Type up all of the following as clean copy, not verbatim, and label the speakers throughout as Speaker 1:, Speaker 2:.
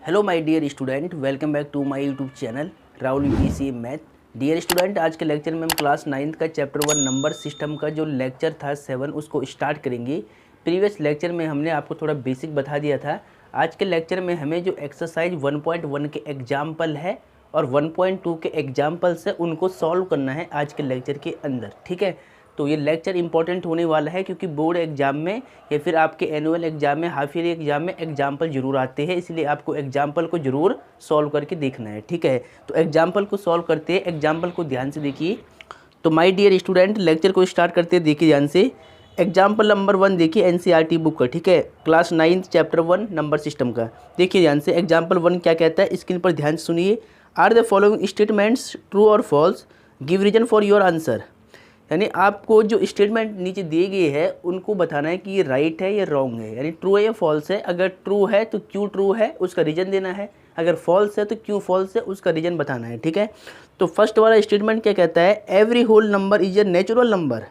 Speaker 1: Hello my dear student, welcome back to my YouTube channel Rahul UPSC math. Dear student, आज के lecture में हम class 9th का chapter 1 number system का जो लेक्चर था 7 उसको स्टार्ट करेंगे। प्रीवियस लेक्चर में हमने आपको थोड़ा बेसिक बता दिया था। आज के लेक्चर में हमें जो एक्सरसाइज 1.1 के एग्जाम्पल है और 1.2 के एग्जाम्पल्स है उनको सॉल्व करना है आज के लेक्चर के अंदर। ठीक है, तो ये लेक्चर इंपॉर्टेंट होने वाला है क्योंकि बोर्ड एग्जाम में या फिर आपके एनुअल एग्जाम में, हाफ ईयरली एग्जाम में एग्जाम्पल जरूर आते हैं, इसलिए आपको एग्जाम्पल को जरूर सॉल्व करके देखना है। ठीक है, तो एग्जाम्पल को सॉल्व करते हैं, एग्जाम्पल को ध्यान से देखिए। तो माय डियर स्टूडेंट, लेक्चर को स्टार्ट करते हैं, देखिए ध्यान से। एग्जाम्पल नंबर 1 देखिए एनसीईआरटी बुक का, ठीक है, class 9th chapter 1 number system का। देखिए ध्यान से एग्जाम्पल 1 क्या कहता है, स्क्रीन पर ध्यान से सुनिए। Are the following statements true और false, give reason for your answer. यानी आपको जो स्टेटमेंट नीचे दिए गए हैं उनको बताना है कि ये राइट है या रॉन्ग है, यानी ट्रू है या फॉल्स है। अगर ट्रू है तो क्यों ट्रू है उसका रीज़न देना है, अगर फॉल्स है तो क्यों फॉल्स है उसका रीज़न बताना है। ठीक है, तो फर्स्ट वाला स्टेटमेंट क्या कहता है, every whole number is a natural number.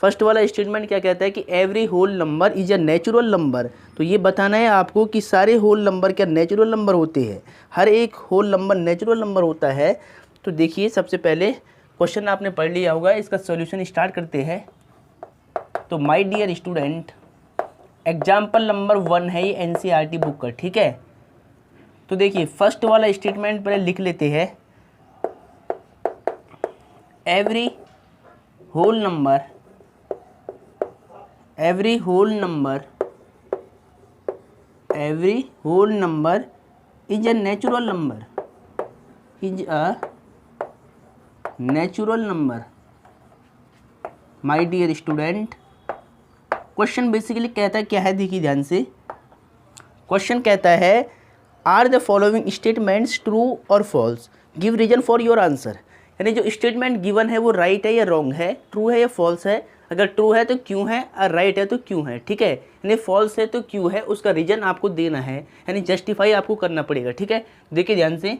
Speaker 1: First वाला स्टेटमेंट क्या कहता है कि every whole number is a natural number. तो ये बताना है आपको कि सारे होल नंबर क्या नेचुरल नंबर होते हैं, हर एक होल नंबर नेचुरल नंबर होता है। तो देखिए सबसे पहले क्वेश्चन आपने पढ़ लिया होगा, इसका सॉल्यूशन स्टार्ट करते हैं। तो my dear student, example number 1 है ये एनसीईआरटी बुक का। ठीक है, तो देखिए फर्स्ट वाला स्टेटमेंट पहले लिख लेते हैं। Every whole number is a natural number. My dear student, question basically कहता है क्या है, देखिए ध्यान से। क्वेश्चन कहता है are the following statements true और false, give reason for your answer. यानी जो स्टेटमेंट गिवन है वो राइट है या रॉन्ग है, ट्रू है या फॉल्स है। अगर ट्रू है तो क्यों है और राइट है तो क्यों है। ठीक है, यानी फॉल्स है तो क्यों है, उसका रीजन आपको देना है, यानी जस्टिफाई आपको करना पड़ेगा। ठीक है, देखिए ध्यान से।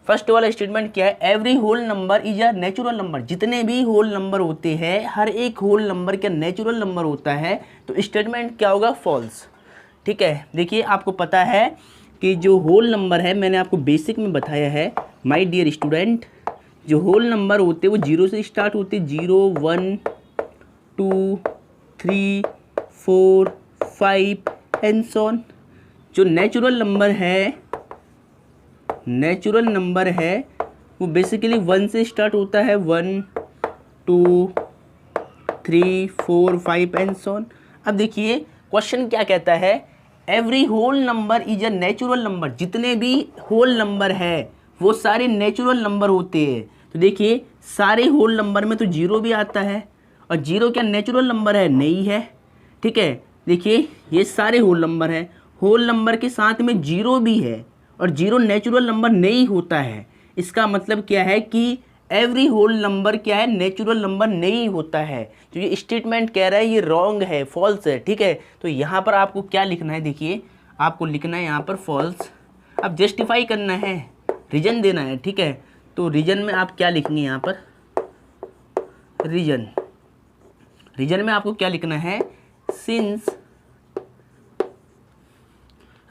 Speaker 1: फर्स्ट वाला स्टेटमेंट क्या है, every whole number is a natural number. जितने भी होल नंबर होते हैं हर एक होल नंबर क्या नेचुरल नंबर होता है। तो स्टेटमेंट क्या होगा, फॉल्स। ठीक है, देखिए आपको पता है कि जो होल नंबर है मैंने आपको बेसिक में बताया है माय डियर स्टूडेंट, जो होल नंबर होते हैं वो 0 से स्टार्ट होते, 0 1 2 3 4 5 एंड सो ऑन। जो नेचुरल नंबर है वो बेसिकली 1 से स्टार्ट होता है, 1 2 3 4 5 एंड सो ऑन। अब देखिए क्वेश्चन क्या कहता है, every whole number is a natural number. जितने भी होल नंबर है वो सारे नेचुरल नंबर होते हैं। तो देखिए सारे होल नंबर में तो 0 भी आता है, और 0 क्या नेचुरल नंबर है, नहीं है। ठीक है, देखिए ये सारे होल नंबर हैं, होल नंबर के साथ में 0 भी है और 0 नेचुरल नंबर नहीं होता है। इसका मतलब क्या है कि एवरी होल नंबर क्या है, नेचुरल नंबर नहीं होता है। तो ये स्टेटमेंट कह रहा है ये रॉन्ग है, फॉल्स है। ठीक है, तो यहाँ पर आपको क्या लिखना है, देखिए आपको लिखना है यहाँ पर फॉल्स। अब जस्टिफाई करना है, रीजन देना है। ठीक है, तो रीजन में आप क्या लिखेंगे, यहाँ पर रीजन में आपको क्या लिखना है, since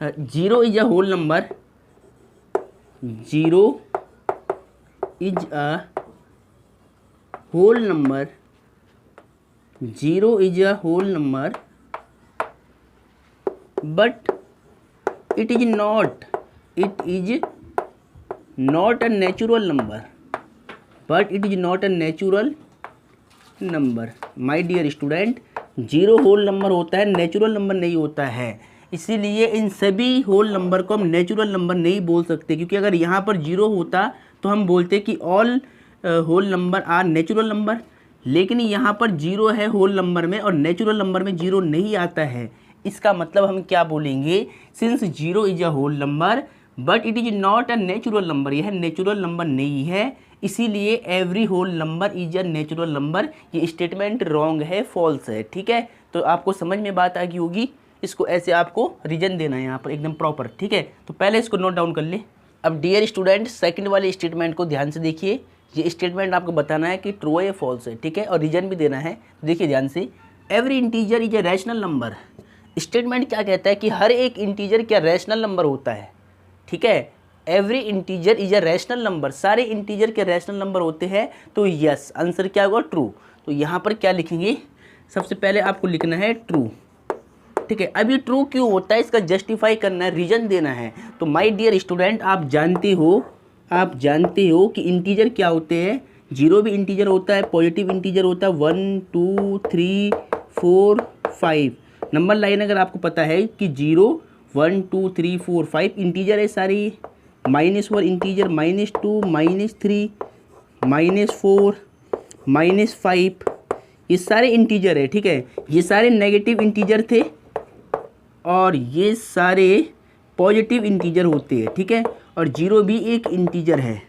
Speaker 1: 0 is a whole number, 0 is a whole number, 0 is a whole number but it is not a natural number, but it is not a natural number. My dear student, 0 whole number होता है, natural number नहीं होता है, इसीलिए इन सभी whole number को हम natural number नहीं बोल सकते। क्योंकि अगर यहाँ पर 0 होता तो हम बोलते कि all whole number are natural number, लेकिन यहाँ पर 0 है होल नंबर में और नेचुरल नंबर में 0 नहीं आता है। इसका मतलब हम क्या बोलेंगे, since 0 is a whole number but it is not a natural number, यह नेचुरल नंबर नहीं है, इसीलिए every whole number is a natural number. ये स्टेटमेंट रॉन्ग है, फॉल्स है। ठीक है, तो आपको समझ में बात आ गई होगी। इसको ऐसे आपको रीजन देना है यहाँ पर एकदम प्रॉपर। ठीक है, तो पहले इसको नोट डाउन कर ले। अब डियर स्टूडेंट, सेकंड वाले स्टेटमेंट को ध्यान से देखिए। ये स्टेटमेंट आपको बताना है कि ट्रू है या फॉल्स है। ठीक है, और रीजन भी देना है। देखिए ध्यान से, every integer is a rational number. Statement क्या कहता है कि हर एक इंटीजर क्या रैशनल नंबर होता है। ठीक है। Every integer is a rational number, सारे इंटीजर के रैशनल नंबर होते हैं, तो यस आंसर क्या होगा, ट्रू। तो यहाँ पर क्या लिखेंगे, सबसे पहले आपको लिखना है ट्रू, ठीक है। अब ये ट्रू क्यों होता है, इसका जस्टिफाई करना है, रीजन देना है। तो माय डियर स्टूडेंट, आप जानते हो कि इंटीजर क्या होते हैं, जीरो भी इंटीजर होता है, पॉजिटिव इंटीजर होता है, 1 2 3 4 5 नंबर लाइन अगर आपको पता है कि 0 1 2 3 4 5 इंटीजर है सारी, -1 इंटीजर, -2 -3 -4 -5 ये सारे इंटीजर है, ठीक है। ये सारे नेगेटिव इंटीजर थे और ये सारे पॉजिटिव इंटीजर होते हैं, ठीक है। और जीरो भी एक इंटीजर है,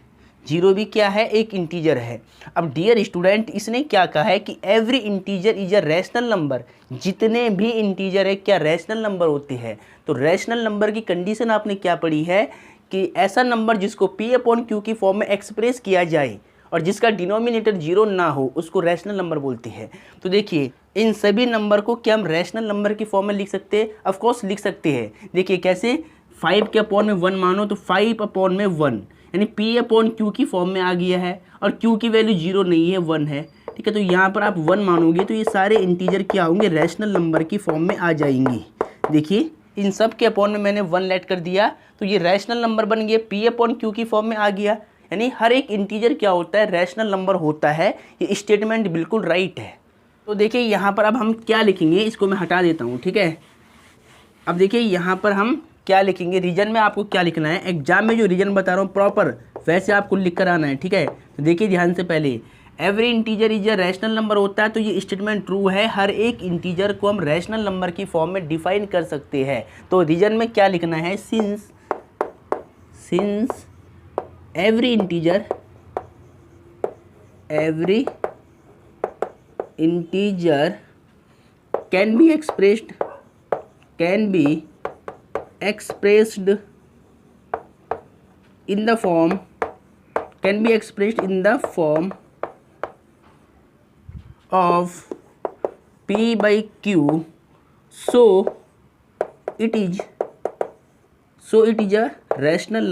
Speaker 1: जीरो भी क्या है, एक इंटीजर है। अब डियर स्टूडेंट, इसने क्या कहा है कि every integer is a rational number, जितने भी इंटीजर है क्या रैशनल नंबर होते हैं। तो रैशनल नंबर की कंडीशन आपने क्या पढ़ी है कि ऐसा नंबर जिसको P/Q की फॉर्म में एक्सप्रेस किया जाए और जिसका डिनोमिनेटर जीरो ना हो उसको रैशनल नंबर बोलते हैं। तो देखिए इन सभी नंबर को क्या हम रैशनल नंबर की फॉर्म में लिख सकते हैं, ऑफ कोर्स लिख सकते हैं। देखिए कैसे, 5 के अपॉन में 1 मानो तो 5 अपॉन में 1 यानी P/Q की फॉर्म में आ गया है और Q की वैल्यू जीरो नहीं है, 1 है, ठीक है। तो यहाँ पर आप 1 मानोगे तो ये सारे इंटीजर क्या होंगे, रैशनल नंबर की फॉर्म में आ जाएंगी। देखिए इन सब के अपॉन में मैंने 1 लेट कर दिया तो ये रैशनल नंबर बन गया, P/Q की फॉर्म में आ गया, यानी हर एक इंटीजर क्या होता है, रैशनल नंबर होता है। ये स्टेटमेंट बिल्कुल राइट है। तो देखिए यहाँ पर अब हम क्या लिखेंगे, इसको मैं हटा देता हूँ, ठीक है। अब देखिए यहाँ पर हम क्या लिखेंगे, रीजन में आपको क्या लिखना है, एग्जाम में जो रीजन बता रहा हूँ प्रॉपर वैसे आपको लिख कर आना है, ठीक है। तो देखिए ध्यान से, पहले every integer is a rational number होता है, तो ये स्टेटमेंट ट्रू है, हर एक इंटीजर को हम रैशनल नंबर की फॉर्म में डिफाइन कर सकते हैं। तो रीजन में क्या लिखना है, since every integer can be expressed in the form of P/Q, so it is a rational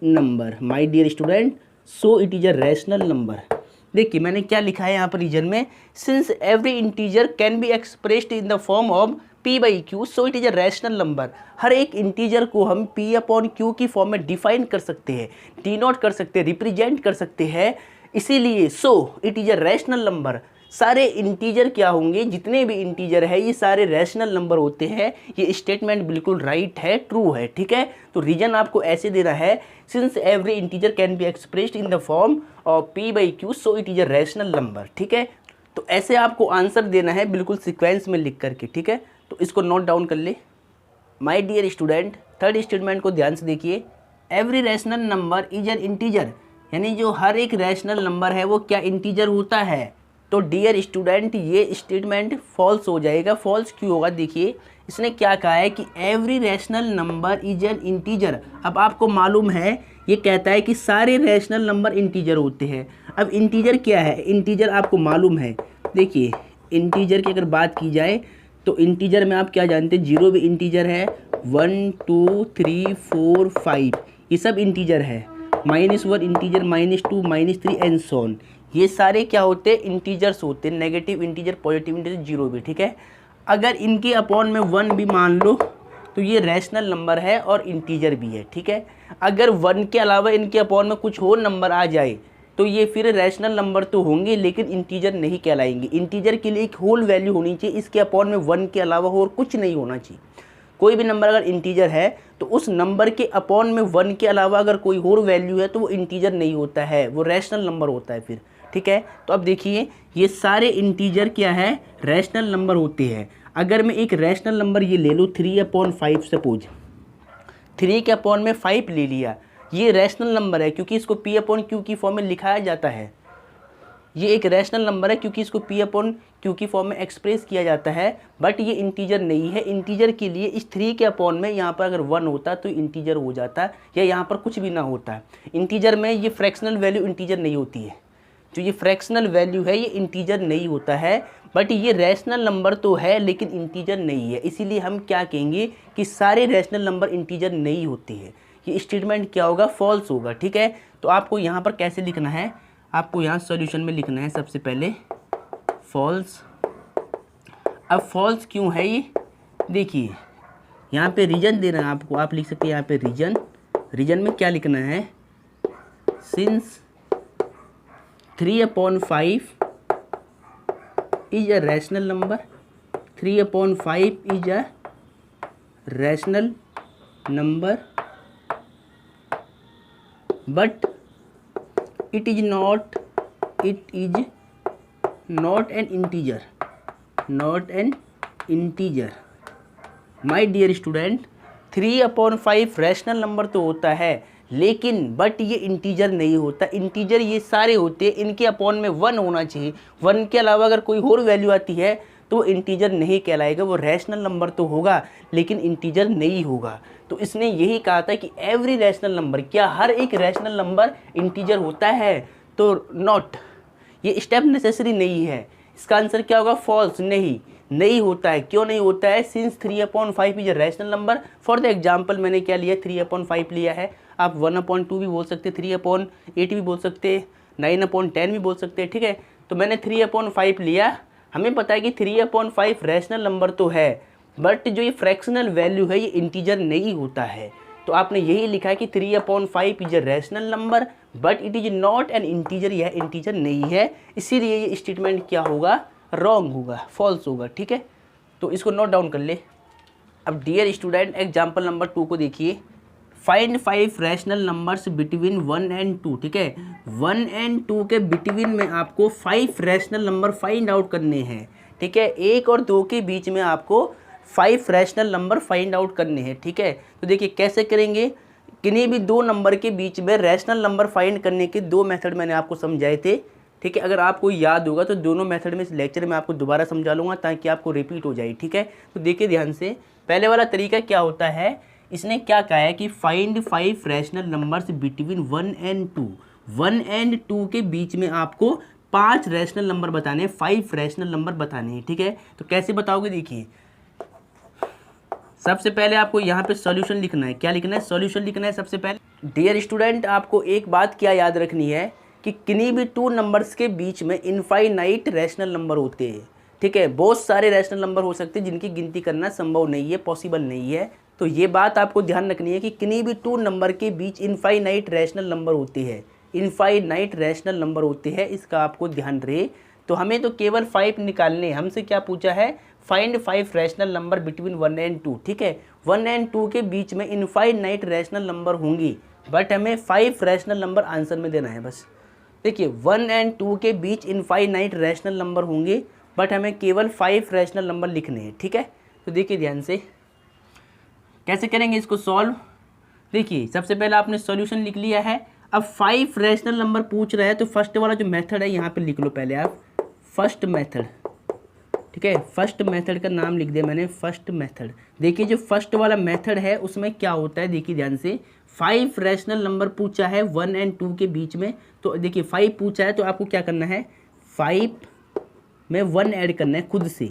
Speaker 1: number. My dear student, so it is a rational number. देखिए मैंने क्या लिखा है यहाँ पर रीजन में, since every integer can be expressed in the form of P/Q, so it is a rational number. हर एक इंटीजर को हम P/Q की फॉर्म में डिफाइन कर सकते हैं, डिनोट कर सकते हैं, रिप्रेजेंट कर सकते हैं, इसीलिए सो it is a rational number. सारे इंटीजर क्या होंगे, जितने भी इंटीजर है ये सारे रैशनल नंबर होते हैं। ये स्टेटमेंट बिल्कुल राइट है, ट्रू है, ठीक है। तो रीजन आपको ऐसे देना है, since every integer can be expressed in the form of P/Q, so it is a rational number, ठीक है। तो ऐसे आपको आंसर देना है बिल्कुल सीक्वेंस में लिख करके, ठीक है। तो इसको नोट डाउन कर ले। My dear student, third statement को ध्यान से देखिए, every rational number is an integer, यानी जो हर एक रैशनल नंबर है वो क्या इंटीजर होता है। तो डियर स्टूडेंट ये स्टेटमेंट फॉल्स हो जाएगा। फॉल्स क्यों होगा, देखिए इसने क्या कहा है कि every rational number is an integer. अब आपको मालूम है ये कहता है कि सारे रैशनल नंबर इंटीजर होते हैं। अब इंटीजर क्या है, इंटीजर आपको मालूम है। देखिए इंटीजर की अगर बात की जाए तो इंटीजर में आप क्या जानते हैं, जीरो भी इंटीजर है, 1 2 3 4 5 ये सब इंटीजर है, -1 इंटीजर, -2 -3 एंड सो ऑन, ये सारे क्या होते हैं, इंटीजर्स होते हैं, negative integer, positive integer, zero भी, ठीक है। अगर इनके अपॉन में 1 भी मान लो तो ये रैशनल नंबर है और इंटीजर भी है, ठीक है। अगर 1 के अलावा इनके अपॉन में कुछ और नंबर आ जाए तो ये फिर रैशनल नंबर तो होंगे लेकिन इंटीजर नहीं कहलाएंगे। इंटीजर के लिए एक होल वैल्यू होनी चाहिए, इसके अपॉन में 1 के अलावा और कुछ नहीं होना चाहिए। कोई भी नंबर अगर इंटीजर है तो उस नंबर के अपॉन में 1 के अलावा अगर कोई और वैल्यू है तो वो इंटीजर नहीं होता है, वो रैशनल नंबर होता है फिर, ठीक है। तो अब देखिए ये सारे इंटीजर क्या है, रैशनल नंबर होते हैं। अगर मैं एक रैशनल नंबर ये ले लूँ 3/5, सपोज 3 के अपॉन में 5 ले लिया, ये रैशनल नंबर है क्योंकि इसको P/Q की फॉर्म में लिखाया जाता है। ये एक रैशनल नंबर है क्योंकि इसको P/Q की फॉर्म में एक्सप्रेस किया जाता है, बट ये इंटीजर नहीं है। इंटीजर के लिए इस 3 के अपॉन में यहाँ पर अगर 1 होता तो इंटीजर हो जाता, या यहाँ पर कुछ भी ना होता। इंटीजर में ये फ्रैक्शनल वैल्यू इंटीजर नहीं होती है, जो ये फ्रैक्शनल वैल्यू है ये इंटीजर नहीं होता है। बट ये रैशनल नंबर तो है लेकिन इंटीजर नहीं है, इसीलिए हम क्या कहेंगे कि सारे रैशनल नंबर इंटीजर नहीं होते हैं। ये स्टेटमेंट क्या होगा, फॉल्स होगा। ठीक है, तो आपको यहाँ पर कैसे लिखना है, आपको यहाँ सॉल्यूशन में लिखना है सबसे पहले फॉल्स। अब फॉल्स क्यों है ये, देखिए यहाँ पे रीजन दे रहा है आपको, आप लिख सकते हैं यहाँ पे रीजन में क्या लिखना है, since 3/5 is a rational number, 3/5 is a rational number but it is not an integer। My dear student, 3/5 rational number तो होता है लेकिन बट ये इंटीजर नहीं होता। इंटीजर ये सारे होते हैं, इनके अपॉन में 1 होना चाहिए। 1 के अलावा अगर कोई और वैल्यू आती है तो इंटीजर नहीं कहलाएगा, वो रैशनल नंबर तो होगा लेकिन इंटीजर नहीं होगा। तो इसने यही कहा था कि एवरी रैशनल नंबर, क्या हर एक रैशनल नंबर इंटीजर होता है, तो नॉट, ये स्टेप नेसेसरी नहीं है। इसका आंसर क्या होगा, फॉल्स, नहीं होता है। क्यों नहीं होता है, since 3/5 is a rational number. For the example मैंने क्या लिया, 3/5 लिया है। आप 1/2 भी बोल सकते, 3/8 भी बोल सकते, 9/10 भी बोल सकते। ठीक है, तो मैंने 3/5 लिया। हमें पता है कि 3/5 रैशनल नंबर तो है बट जो ये फ्रैक्शनल वैल्यू है ये इंटीजर नहीं होता है। तो आपने यही लिखा है कि 3/5 is a rational number but it is not an integer, यह इंटीजर नहीं है, इसीलिए ये स्टेटमेंट क्या होगा, रॉन्ग होगा, फॉल्स होगा। ठीक है, तो इसको नोट डाउन कर ले। अब डियर स्टूडेंट, एग्जाम्पल नंबर 2 को देखिए, find 5 rational numbers between 1 and 2। ठीक है, 1 and 2 के बिटवीन में आपको 5 रैशनल नंबर फाइंड आउट करने हैं। ठीक है, 1 और 2 के बीच में आपको 5 रैशनल नंबर फाइंड आउट करने हैं। ठीक है, तो देखिए कैसे करेंगे, किन्हीं भी 2 नंबर के बीच में रैशनल नंबर फाइंड करने के 2 मेथड मैंने आपको समझाए थे। ठीक है, अगर आपको याद होगा तो दोनों मेथड में इस लेक्चर में आपको दोबारा समझा लूँगा ताकि आपको रिपीट हो जाए। ठीक है, तो देखिए ध्यान से, पहले वाला तरीका क्या होता है, इसने क्या कहा है कि find 5 rational numbers between 1 and 2। 1 and 2 के बीच में आपको 5 रैशनल नंबर बताने हैं, 5 रैशनल नंबर बताने हैं। ठीक है, तो कैसे बताओगे, देखिए सबसे पहले आपको यहाँ पे सॉल्यूशन लिखना है। क्या लिखना है, सॉल्यूशन लिखना है सबसे पहले। डियर स्टूडेंट, आपको एक बात क्या याद रखनी है कि किन्हीं भी 2 नंबर्स के बीच में इनफाइनाइट रैशनल नंबर होते हैं। ठीक है, बहुत सारे रैशनल नंबर हो सकते हैं जिनकी गिनती करना संभव नहीं है, पॉसिबल नहीं है। तो ये बात आपको ध्यान रखनी है कि किन्हीं भी 2 नंबर के बीच इनफाइनाइट रैशनल नंबर होते हैं, इनफाइनाइट रैशनल नंबर होते हैं, इसका आपको ध्यान रहे। तो हमें तो केवल 5 निकालने, हमसे क्या पूछा है, find 5 rational number between 1 and 2। ठीक है, 1 and 2 के बीच में इनफाइनाइट रैशनल नंबर होंगी बट हमें 5 रैशनल नंबर आंसर में देना है बस। देखिए 1 and 2 के बीच इनफाइनाइट रैशनल नंबर होंगे बट हमें केवल 5 रैशनल नंबर लिखने हैं। ठीक है, तो देखिए ध्यान से कैसे करेंगे इसको सॉल्व। देखिए सबसे पहले आपने सॉल्यूशन लिख लिया है, अब 5 रैशनल नंबर पूछ रहा है तो फर्स्ट वाला जो मेथड है यहाँ पे लिख लो पहले आप, फर्स्ट मेथड। ठीक है, फर्स्ट मेथड का नाम लिख दिया मैंने, फर्स्ट मेथड। देखिए जो फर्स्ट वाला मेथड है उसमें क्या होता है, देखिए ध्यान से, 5 रैशनल नंबर पूछा है 1 and 2 के बीच में। तो देखिए 5 पूछा है तो आपको क्या करना है, 5 में 1 ऐड करना है खुद से।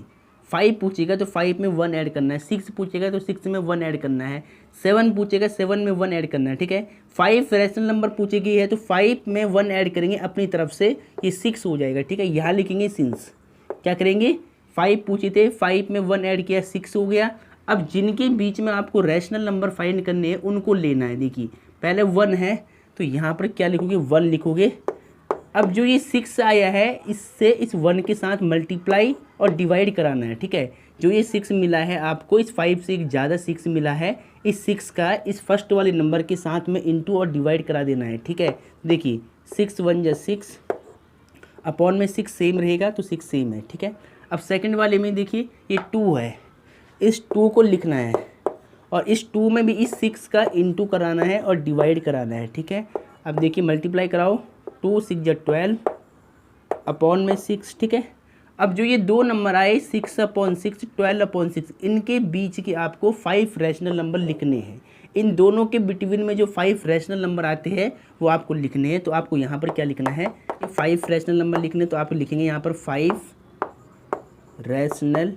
Speaker 1: 5 पूछेगा तो 5 में 1 ऐड करना है, 6 पूछेगा तो 6 में 1 ऐड करना है, 7 पूछेगा 7 में 1 ऐड करना है। ठीक है, 5 रैशनल नंबर पूछेगी है तो 5 में 1 ऐड करेंगे अपनी तरफ से, ये 6 हो जाएगा। ठीक है, यहाँ लिखेंगे सिंस, क्या करेंगे, 5 पूछे थे, 5 में 1 ऐड किया, 6 हो गया। अब जिनके बीच में आपको रैशनल नंबर फाइंड करने हैं उनको लेना है। देखिए पहले 1 है तो यहाँ पर क्या लिखोगे, 1 लिखोगे। अब जो ये 6 आया है इससे इस 1 के साथ मल्टीप्लाई और डिवाइड कराना है। ठीक है, जो ये 6 मिला है आपको, इस 5 से एक ज़्यादा 6 मिला है, इस 6 का इस फर्स्ट वाले नंबर के साथ में इंटू और डिवाइड करा देना है। ठीक है, देखिए 6 1 जा 6, अपॉन में 6 सेम रहेगा तो 6 सेम है। ठीक है, अब सेकंड वाले में देखिए ये 2 है, इस 2 को लिखना है और इस 2 में भी इस 6 का इंटू कराना है और डिवाइड कराना है। ठीक है, अब देखिए मल्टीप्लाई कराओ, 2 6 जा 12, अपॉन में 6। ठीक है, अब जो ये 2 नंबर आए 6/6, 12/6, इनके बीच के आपको 5 रैशनल नंबर लिखने हैं। इन दोनों के बिटवीन में जो 5 रैशनल नंबर आते हैं वो आपको लिखने हैं। तो आपको यहाँ पर क्या लिखना है, 5 रैशनल नंबर लिखने, तो आप लिखेंगे यहाँ पर 5 rational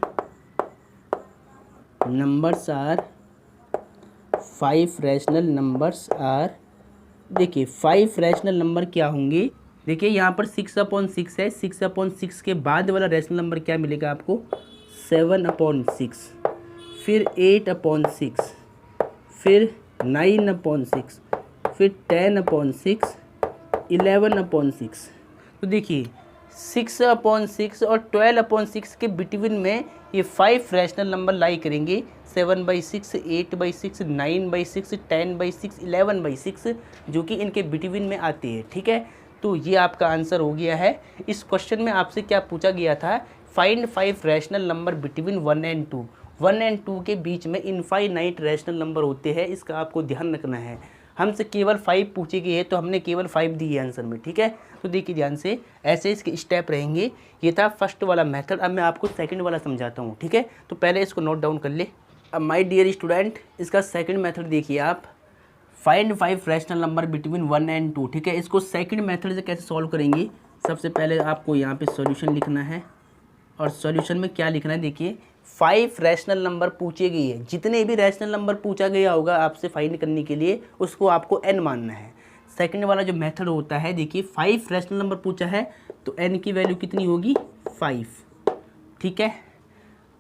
Speaker 1: numbers are 5 rational numbers are, देखिए 5 रैशनल नंबर क्या होंगे, देखिए यहाँ पर 6/6 है, 6/6 के बाद वाला रैशनल नंबर क्या मिलेगा आपको 7/6, फिर 8/6, फिर 9/6, फिर 10/6, 11/6। तो देखिए 6/6 और 12/6 के बिटवीन में ये 5 रैशनल नंबर लाई करेंगे, 7/6, 8/6, 9/6, 10/6, 11/6, जो कि इनके बिटवीन में आते हैं। ठीक है, तो ये आपका आंसर हो गया है। इस क्वेश्चन में आपसे क्या पूछा गया था, find 5 rational number between 1 and 2। 1 and 2 के बीच में इनफाइनाइट रैशनल नंबर होते हैं, इसका आपको ध्यान रखना है। हमसे केवल 5 पूछे गए हैं तो हमने केवल 5 दी है आंसर में। ठीक है, तो देखिए ध्यान से, ऐसे इसके स्टेप रहेंगे। ये था फर्स्ट वाला मेथड, अब मैं आपको सेकंड वाला समझाता हूँ। ठीक है, तो पहले इसको नोट डाउन कर ले। अब माय डियर स्टूडेंट, इसका सेकंड मेथड देखिए आप, find 5 rational number between 1 and 2। ठीक है, इसको सेकंड मेथड से कैसे सॉल्व करेंगे, सबसे पहले आपको यहाँ पे सॉल्यूशन लिखना है, और सॉल्यूशन में क्या लिखना है, देखिए 5 रैशनल नंबर पूछे गए हैं, जितने भी रैशनल नंबर पूछा गया होगा आपसे फाइंड करने के लिए उसको आपको n मानना है। सेकंड वाला जो मेथड होता है, देखिए 5 रैशनल नंबर पूछा है तो n की वैल्यू कितनी होगी 5। ठीक है,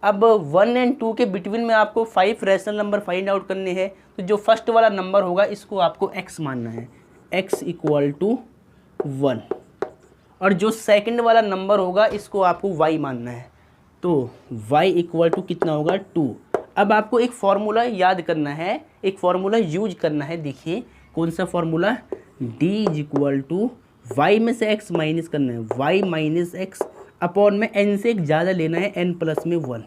Speaker 1: अब 1 एंड 2 के बिटवीन में आपको 5 रैशनल नंबर फाइंड आउट करने हैं, तो जो फर्स्ट वाला नंबर होगा इसको आपको x मानना है, x = 1, और जो सेकंड वाला नंबर होगा इसको आपको y मानना है, तो y = कितना होगा 2। अब आपको एक फॉर्मूला याद करना है, एक फॉर्मूला यूज करना है। देखिए कौन सा फॉर्मूला, d = y में से x माइनस करना है, y - x अपॉन में n से एक ज़्यादा लेना है, n + में 1।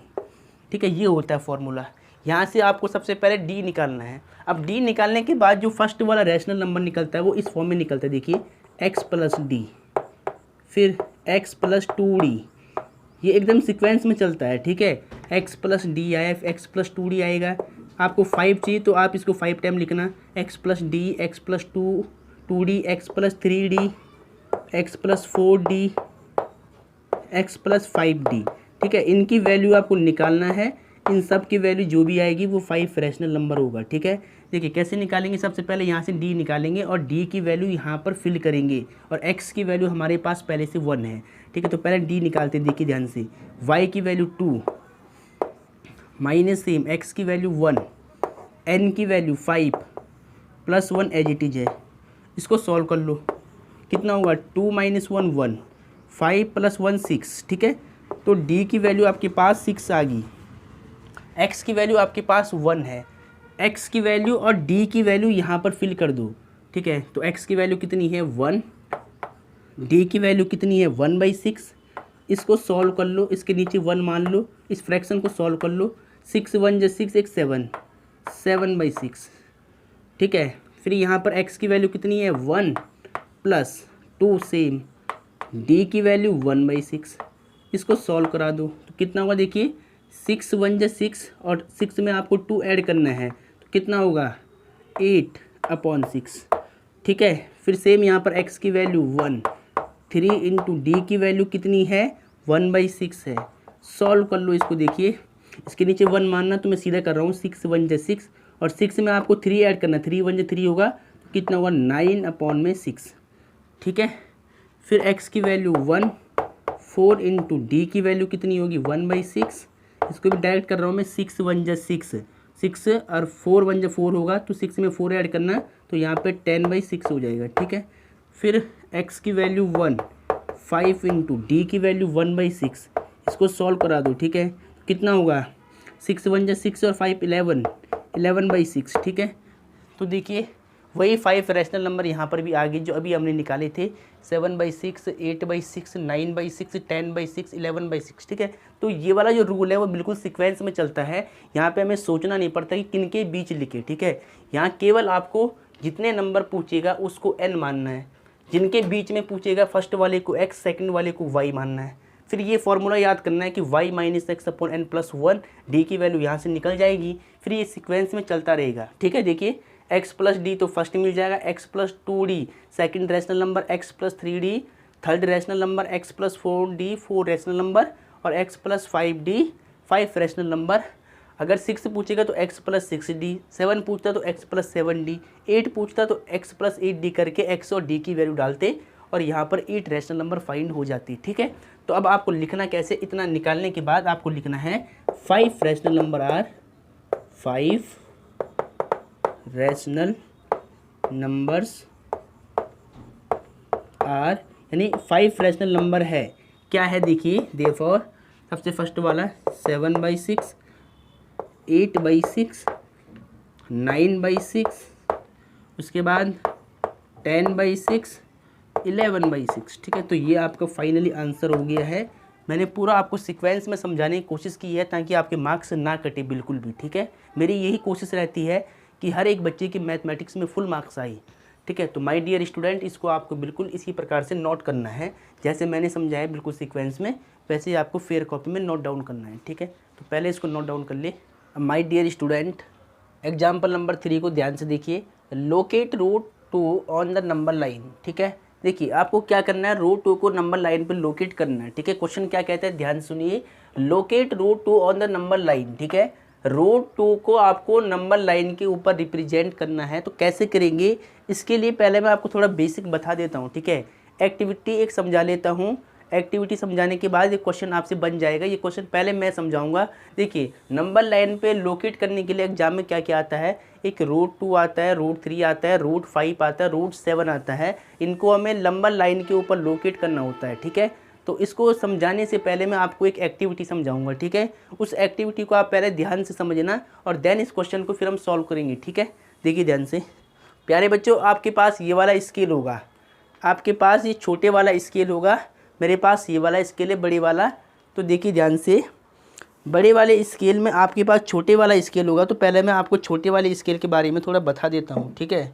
Speaker 1: ठीक है, ये होता है फॉर्मूला। यहाँ से आपको सबसे पहले d निकालना है। अब d निकालने के बाद जो फर्स्ट वाला रैशनल नंबर निकलता है वो इस फॉर्म में निकलता है, देखिए x + d, फिर x + 2d, ये एकदम सीक्वेंस में चलता है। ठीक है, x + d आया, x + 2d आएगा। आपको 5 चाहिए तो आप इसको 5 टाइम लिखना, x + d, x + 2d, x + 3d, x + 4d, x + 5d। ठीक है, इनकी वैल्यू आपको निकालना है, इन सब की वैल्यू जो भी आएगी वो 5 रैशनल नंबर होगा। ठीक है, देखिए कैसे निकालेंगे, सबसे पहले यहाँ से d निकालेंगे और d की वैल्यू यहाँ पर फिल करेंगे, और x की वैल्यू हमारे पास पहले से 1 है। ठीक है, तो पहले d निकालते हैं, देखिए ध्यान से, y की वैल्यू 2 माइनस सेम x की वैल्यू 1, n की value 5 plus 1 as it is है। इसको सॉल्व कर लो, कितना होगा 2 - 1 1, 5 + 1 6। ठीक है, तो d की वैल्यू आपके पास 6 आ गई, x की वैल्यू आपके पास 1 है, x की वैल्यू और d की वैल्यू यहाँ पर फिल कर दो। ठीक है, तो x की वैल्यू कितनी है 1, d की वैल्यू कितनी है 1/6। इसको सॉल्व कर लो, इसके नीचे 1 मान लो, इस फ्रैक्शन को सॉल्व कर लो, 6 × 1 = 6, 1 7, 7/6। ठीक है, फिर यहाँ पर x की वैल्यू कितनी है 1 + 2 सेम, d की वैल्यू 1/6। इसको सॉल्व करा दो तो कितना होगा, देखिए 6 × 1 = 6, और 6 में आपको 2 ऐड करना है तो कितना होगा 8/6। ठीक है, फिर सेम यहाँ पर x की वैल्यू 1, 3 × d की वैल्यू कितनी है 1/6 है। सॉल्व कर लो इसको, देखिए इसके नीचे 1 मानना, तो मैं सीधा कर रहा हूँ, 6 × 1 = 6, और 6 में आपको 3 ऐड करना, 3 × 1 = 3 होगा, तो कितना होगा 9/6। ठीक है, फिर x की वैल्यू 1, 4 × d की वैल्यू कितनी होगी 1/6। इसको भी डायरेक्ट कर रहा हूँ मैं, 6 × 1 = 6, 6 और 4 × 1 = 4 होगा, तो 6 में 4 ऐड करना, तो यहाँ पे 10/6 हो जाएगा। ठीक है, फिर x की वैल्यू 1, 5 × d की वैल्यू 1/6, इसको सॉल्व करा दो। ठीक है, कितना होगा 6 × 1 = 6 और 5 11, 11/6। ठीक है, तो देखिए वही 5 रैशनल नंबर यहाँ पर भी आ गए जो अभी हमने निकाले थे, 7/6, 8/6, 9/6, 10/6, 11/6। ठीक है, तो ये वाला जो रूल है वो बिल्कुल सीक्वेंस में चलता है, यहाँ पे हमें सोचना नहीं पड़ता कि किन के बीच लिखे। ठीक है, यहाँ केवल आपको जितने नंबर पूछेगा उसको n मानना है, जिनके बीच में पूछेगा फर्स्ट वाले को x, सेकंड वाले को y मानना है। फिर ये फॉर्मूला याद करना है कि y - x/n + 1, d की वैल्यू यहाँ से निकल जाएगी, फिर ये सीक्वेंस में चलता रहेगा। ठीक है, देखिए x + d तो फर्स्ट मिल जाएगा, x + 2d second rational number, x + 3d third rational number, x + 4d fourth rational number, और x plus 5d 5 rational number. अगर 6 पूछेगा तो x प्लस 6d, 7 पूछता तो x प्लस 7d, 8 पूछता तो x प्लस 8d करके x और d की वैल्यू डालते और यहाँ पर 8 रैशनल नंबर फाइंड हो जाती। ठीक है, तो अब आपको लिखना कैसे, इतना निकालने के बाद आपको लिखना है 5 rational number are 5 rational numbers are, यानी 5 रैशनल नंबर है। क्या है देखिए, देयरफॉर सबसे फर्स्ट वाला 7/6, 8/6, 9/6, उसके बाद 10/6, 11/6। ठीक है, तो ये आपका फाइनली आंसर हो गया है। मैंने पूरा आपको सीक्वेंस में समझाने की कोशिश की है ताकि आपके मार्क्स ना कटे बिल्कुल भी। ठीक है, मेरी यही कोशिश रहती है कि हर एक बच्चे की मैथमेटिक्स में फुल मार्क्स आए। ठीक है, तो माय डियर स्टूडेंट, इसको आपको बिल्कुल इसी प्रकार से नोट करना है, जैसे मैंने समझाया बिल्कुल सीक्वेंस में, वैसे ही आपको फेयर कॉपी में नोट डाउन करना है। ठीक है, तो पहले इसको नोट डाउन कर ले। अब my dear student, example number 3 को ध्यान से देखिए। Locate root 2 on the number line. ठीक है, देखिए आपको क्या करना है, रूट 2 को नंबर लाइन पर लोकेट करना है। ठीक है, क्वेश्चन क्या कहता है, ध्यान सुनिए। Locate root 2 on the number line. ठीक है, रूट 2 को आपको नंबर लाइन के ऊपर रिप्रेजेंट करना है। तो कैसे करेंगे, इसके लिए पहले मैं आपको थोड़ा बेसिक बता देता हूँ। ठीक है, एक्टिविटी एक समझा लेता हूँ। एक्टिविटी समझाने के बाद ये क्वेश्चन आपसे बन जाएगा। ये क्वेश्चन पहले मैं समझाऊंगा। देखिए, नंबर लाइन पे लोकेट करने के लिए एग्जाम में क्या क्या आता है, एक रूट 2 आता है, रूट 3 आता है, रूट 5 आता है, रूट 7 आता है। इनको हमें नंबर लाइन के ऊपर लोकेट करना होता है। ठीक है, तो इसको समझाने से पहले मैं आपको एक एक्टिविटी समझाऊंगा। ठीक है, उस एक्टिविटी को आप पहले ध्यान से समझना और देन इस क्वेश्चन को फिर हम सॉल्व करेंगे। ठीक है, देखिए ध्यान से प्यारे बच्चों, आपके पास ये वाला स्केल होगा, आपके पास ये छोटे वाला स्केल होगा, मेरे पास ये वाला स्केल है बड़े वाला। तो देखिए ध्यान से, बड़े वाले स्केल में आपके पास छोटे वाला स्केल होगा। तो पहले मैं आपको छोटे वाले स्केल के बारे में थोड़ा बता देता हूँ। ठीक है,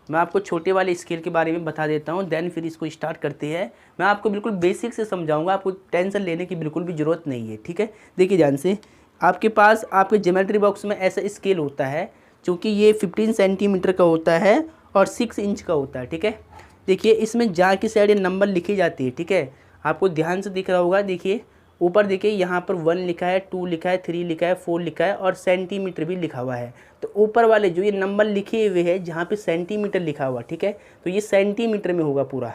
Speaker 1: मैं आपको छोटे वाले स्केल के बारे में बता देता हूँ, देन फिर इसको स्टार्ट करते हैं। मैं आपको बिल्कुल बेसिक से समझाऊंगा, आपको टेंशन लेने की बिल्कुल भी ज़रूरत नहीं है। ठीक है, देखिए ध्यान से, आपके पास आपके ज्योमेट्री बॉक्स में ऐसा स्केल होता है, चूँकि ये 15 सेंटीमीटर का होता है और 6 इंच का होता है। ठीक है, देखिए इसमें जहाँ की साइड ये नंबर लिखी जाती है। ठीक है, आपको ध्यान से दिख रहा होगा। देखिए ऊपर देखिए, यहाँ पर 1 लिखा है, 2 लिखा है, 3 लिखा है, 4 लिखा है और सेंटीमीटर भी लिखा हुआ है। तो ऊपर वाले जो ये नंबर लिखे हुए हैं जहाँ पे सेंटीमीटर लिखा हुआ, ठीक है, तो ये सेंटीमीटर में होगा पूरा।